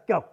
Go.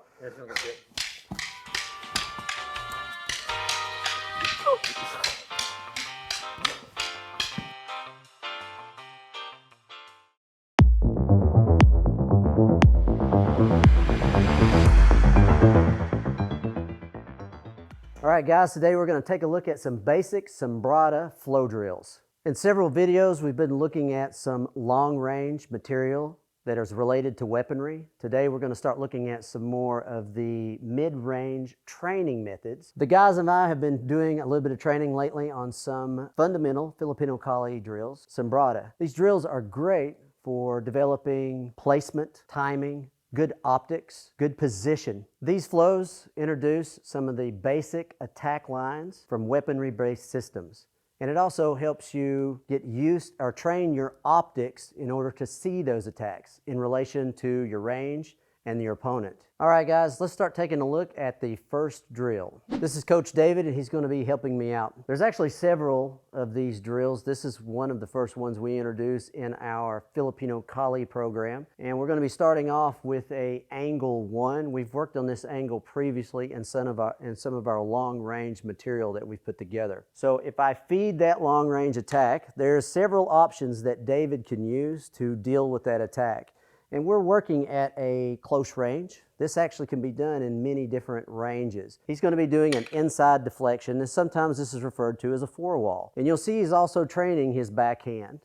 All right, guys, today we're going to take a look at some basic Sombrata flow drills. In several videos, we've been looking at some long-range material that is related to weaponry. Today, we're going to start looking at some more of the mid-range training methods. The guys and I have been doing a little bit of training lately on some fundamental Filipino Kali drills, Sombrata. These drills are great for developing placement, timing, good optics, good position. These flows introduce some of the basic attack lines from weaponry-based systems. And it also helps you get used or train your optics in order to see those attacks in relation to your range and your opponent. All right, guys, let's start taking a look at the first drill. This is Coach David, and he's going to be helping me out. There's actually several of these drills. This is one of the first ones we introduced in our Filipino Kali program. And we're going to be starting off with a angle 1. We've worked on this angle previously in some of our long-range material that we've put together. So if I feed that long-range attack, there's several options that David can use to deal with that attack. And we're working at a close range. This actually can be done in many different ranges. He's going to be doing an inside deflection, and sometimes this is referred to as a forewall. And you'll see he's also training his backhand.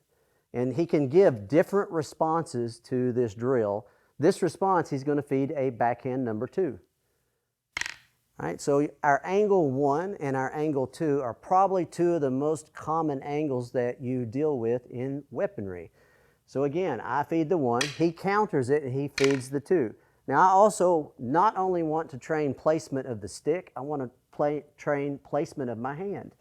And he can give different responses to this drill. This response, he's going to feed a backhand number 2. All right, so our angle 1 and our angle 2 are probably two of the most common angles that you deal with in weaponry. So again, I feed the 1, he counters it, and he feeds the 2. Now I also not only want to train placement of the stick, I want to train placement of my hand.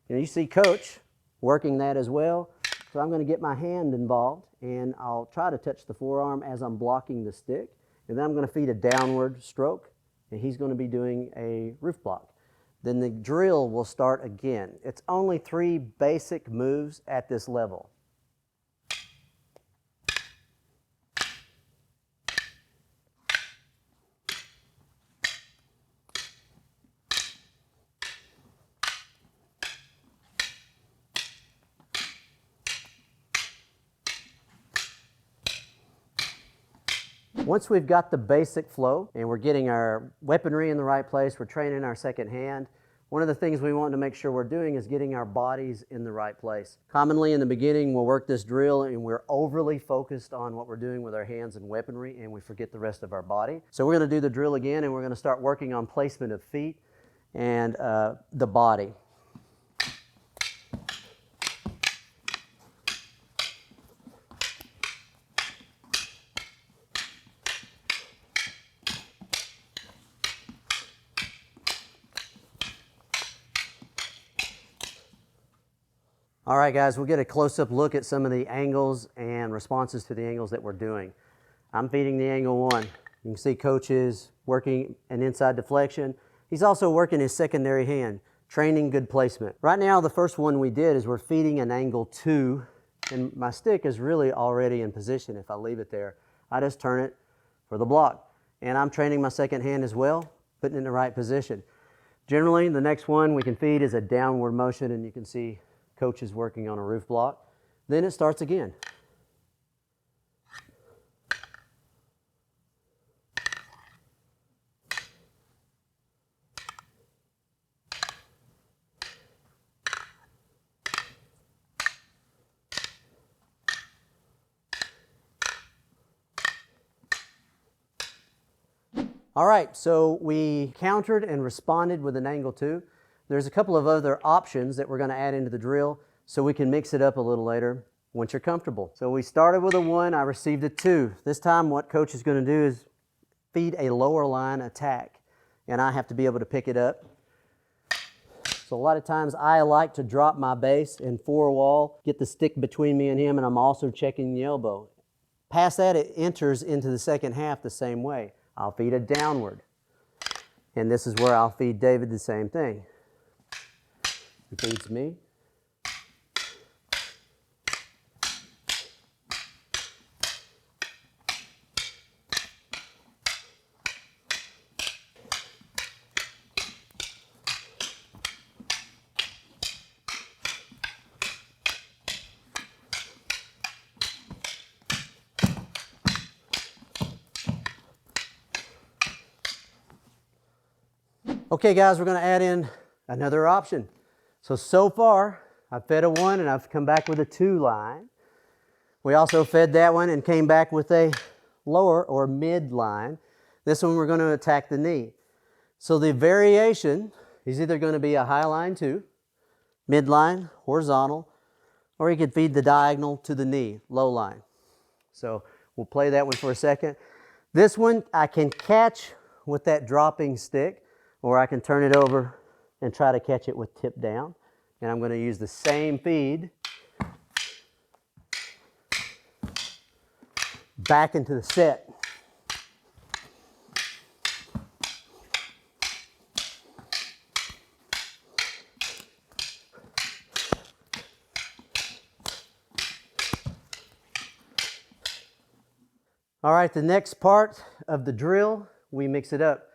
You know, you see Coach working that as well. So I'm going to get my hand involved, and I'll try to touch the forearm as I'm blocking the stick. And then I'm going to feed a downward stroke, and he's going to be doing a roof block. Then the drill will start again. It's only 3 basic moves at this level. Once we've got the basic flow and we're getting our weaponry in the right place, we're training our second hand, one of the things we want to make sure we're doing is getting our bodies in the right place. Commonly in the beginning, we'll work this drill and we're overly focused on what we're doing with our hands and weaponry, and we forget the rest of our body. So we're going to do the drill again, and we're going to start working on placement of feet and the body. All right, guys, we'll get a close-up look at some of the angles and responses to the angles that we're doing. I'm feeding the angle 1. You can see Coach is working an inside deflection. He's also working his secondary hand, training good placement. Right now, the first one we did is we're feeding an angle 2, and my stick is really already in position. If I leave it there, I just turn it for the block. And I'm training my second hand as well, putting it in the right position. Generally, the next one we can feed is a downward motion, and you can see Coach is working on a roof block. Then it starts again. All right, so we countered and responded with an angle 2. There's a couple of other options that we're going to add into the drill so we can mix it up a little later once you're comfortable. So we started with a 1, I received a 2. This time what Coach is going to do is feed a lower line attack, and I have to be able to pick it up. So a lot of times I like to drop my base and forewall, get the stick between me and him, and I'm also checking the elbow. Past that, it enters into the second half the same way. I'll feed a downward, and this is where I'll feed David the same thing. He feeds me. Okay guys, we're gonna add in another option. So far, I've fed a 1 and I've come back with a 2 line. We also fed that one and came back with a lower or mid line. This one we're gonna attack the knee. So the variation is either gonna be a high line 2, mid line, horizontal, or you could feed the diagonal to the knee, low line. So we'll play that one for a second. This one I can catch with that dropping stick, or I can turn it over and try to catch it with tip down. And I'm going to use the same feed back into the set. All right, the next part of the drill, we mix it up.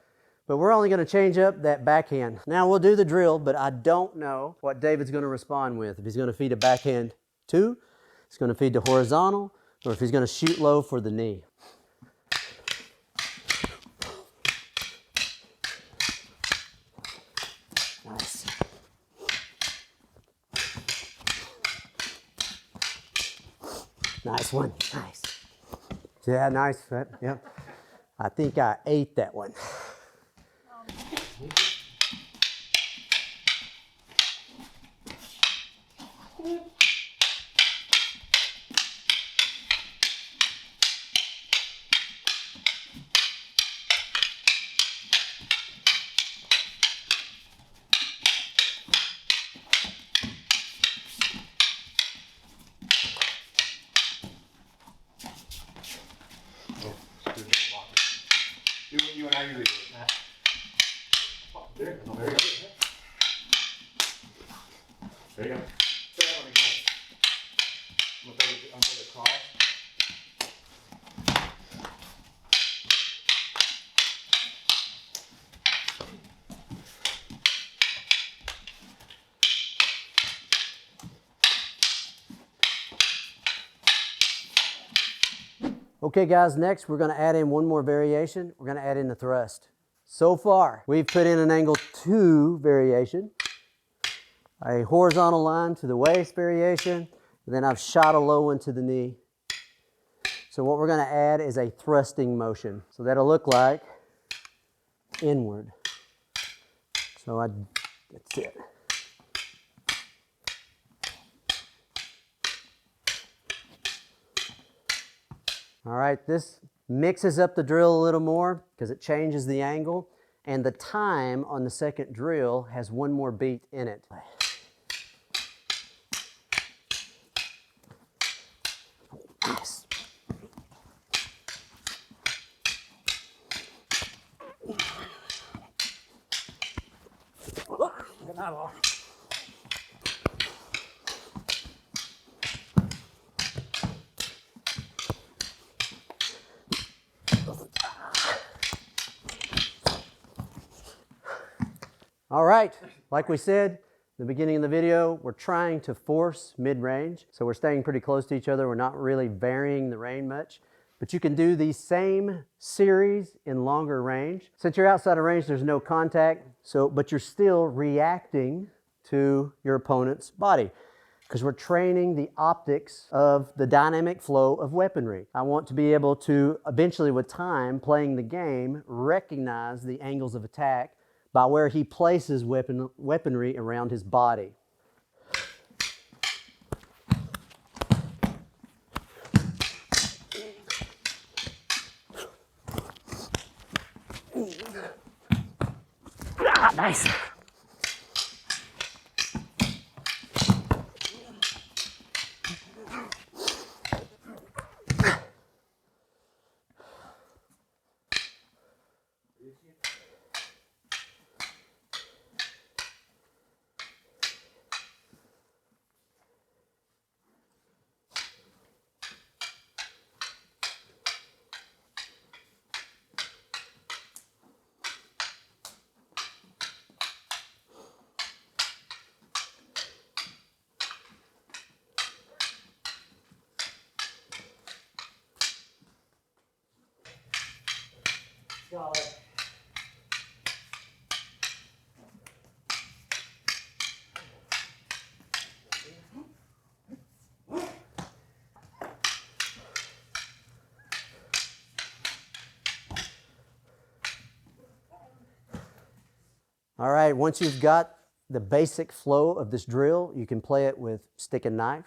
But we're only going to change up that backhand. Now we'll do the drill, but I don't know what David's going to respond with. If he's going to feed a backhand 2, he's going to feed the horizontal, or if he's going to shoot low for the knee. Nice. Nice one. Nice. Yeah, nice. Yep. I think I ate that one. Do what you and I usually do. There, no, there you go. There you go. Try that one again. I'm gonna throw the cross. Okay guys, next we're going to add in one more variation. We're going to add in the thrust. So far, we've put in an angle 2 variation, a horizontal line to the waist variation, and then I've shot a low one to the knee. So what we're going to add is a thrusting motion. So that'll look like inward. So that's it. All right, this mixes up the drill a little more because it changes the angle, and the time on the second drill has one more beat in it. Nice. All right, like we said in the beginning of the video, we're trying to force mid-range. So we're staying pretty close to each other. We're not really varying the range much, but you can do these same series in longer range. Since you're outside of range, there's no contact, but you're still reacting to your opponent's body, because we're training the optics of the dynamic flow of weaponry. I want to be able to eventually, with time, playing the game, recognize the angles of attack by where he places weaponry around his body. Ah, nice. Got it. All right, once you've got the basic flow of this drill, you can play it with stick and knife.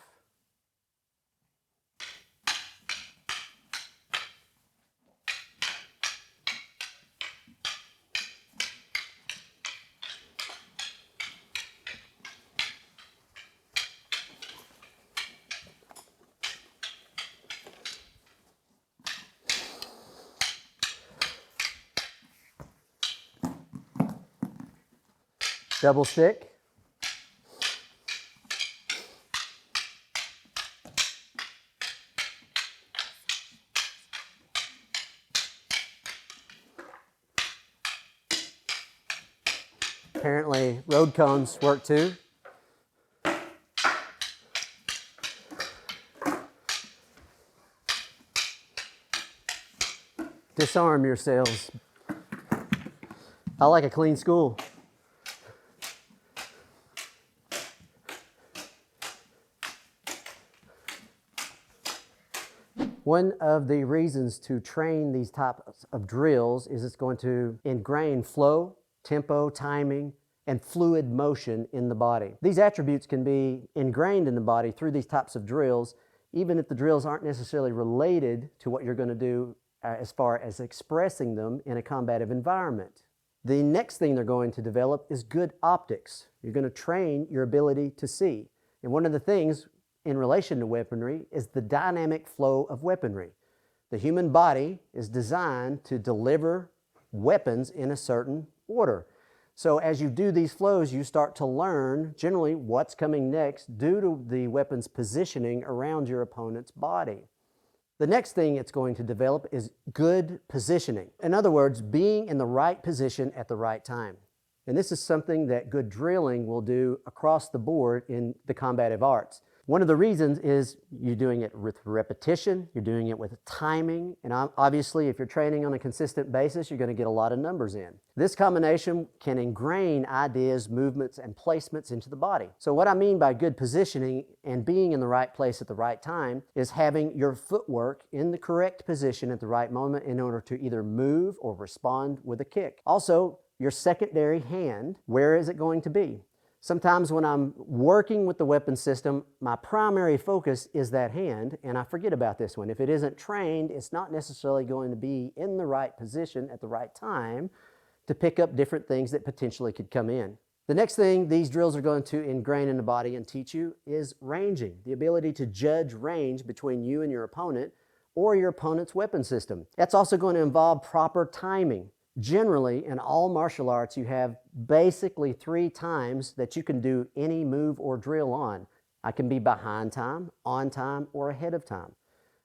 Double stick. Apparently road cones work too. Disarm yourselves. I like a clean school. One of the reasons to train these types of drills is it's going to ingrain flow, tempo, timing, and fluid motion in the body. These attributes can be ingrained in the body through these types of drills, even if the drills aren't necessarily related to what you're going to do as far as expressing them in a combative environment. The next thing they're going to develop is good optics. You're going to train your ability to see. And one of the things in relation to weaponry is the dynamic flow of weaponry. The human body is designed to deliver weapons in a certain order. So as you do these flows, you start to learn generally what's coming next due to the weapon's positioning around your opponent's body. The next thing it's going to develop is good positioning. In other words, being in the right position at the right time. And this is something that good drilling will do across the board in the combative arts. One of the reasons is you're doing it with repetition, you're doing it with timing, and obviously if you're training on a consistent basis, you're going to get a lot of numbers in. This combination can ingrain ideas, movements, and placements into the body. So what I mean by good positioning and being in the right place at the right time is having your footwork in the correct position at the right moment in order to either move or respond with a kick. Also, your secondary hand, where is it going to be? Sometimes when I'm working with the weapon system, my primary focus is that hand, and I forget about this one. If it isn't trained, it's not necessarily going to be in the right position at the right time to pick up different things that potentially could come in. The next thing these drills are going to ingrain in the body and teach you is ranging, the ability to judge range between you and your opponent or your opponent's weapon system. That's also going to involve proper timing. Generally, in all martial arts, you have basically 3 times that you can do any move or drill on. I can be behind time, on time, or ahead of time.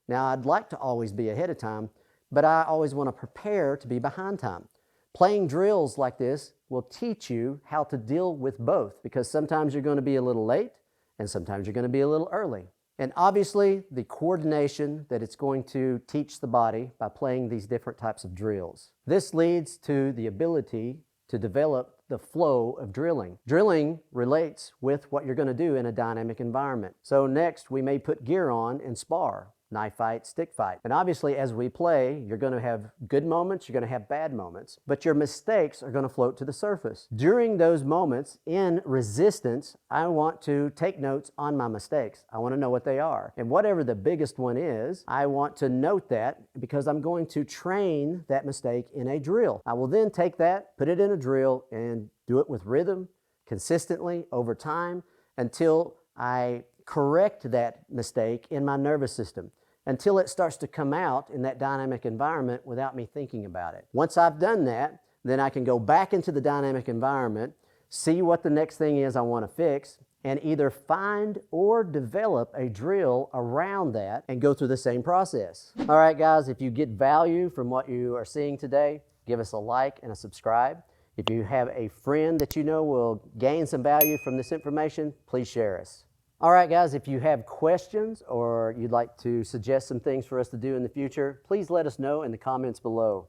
Now, I'd like to always be ahead of time, but I always want to prepare to be behind time. Playing drills like this will teach you how to deal with both, because sometimes you're going to be a little late and sometimes you're going to be a little early. And obviously, the coordination that it's going to teach the body by playing these different types of drills. This leads to the ability to develop the flow of drilling. Drilling relates with what you're going to do in a dynamic environment. So next, we may put gear on and spar. Knife fight, stick fight. And obviously, as we play, you're going to have good moments, you're going to have bad moments, but your mistakes are going to float to the surface. During those moments in resistance, I want to take notes on my mistakes. I want to know what they are. And whatever the biggest one is, I want to note that because I'm going to train that mistake in a drill. I will then take that, put it in a drill, and do it with rhythm, consistently, over time, until I correct that mistake in my nervous system, until it starts to come out in that dynamic environment without me thinking about it. Once I've done that, then I can go back into the dynamic environment, see what the next thing is I want to fix, and either find or develop a drill around that and go through the same process. All right, guys, if you get value from what you are seeing today, give us a like and a subscribe. If you have a friend that you know will gain some value from this information, please share us. All right, guys, if you have questions or you'd like to suggest some things for us to do in the future, please let us know in the comments below.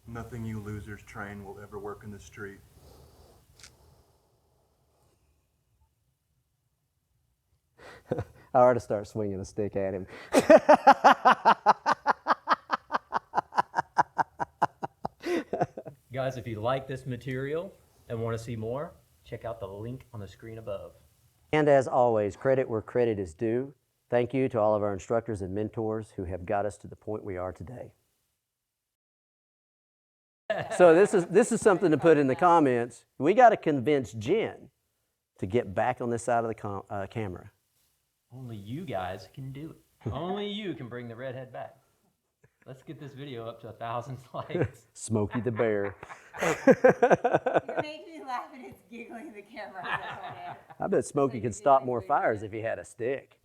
Nothing you losers train will ever work in the street. I ought to start swinging a stick at him. Guys, if you like this material and want to see more, check out the link on the screen above. And as always, credit where credit is due. Thank you to all of our instructors and mentors who have got us to the point we are today. So this is something to put in the comments. We got to convince Jen to get back on this side of the camera. Only you guys can do it. Only you can bring the redhead back. Let's get this video up to 1,000 likes. Smokey the Bear. You're making me laugh and it's giggling in the camera. I bet Smokey could stop more fires if he had a stick.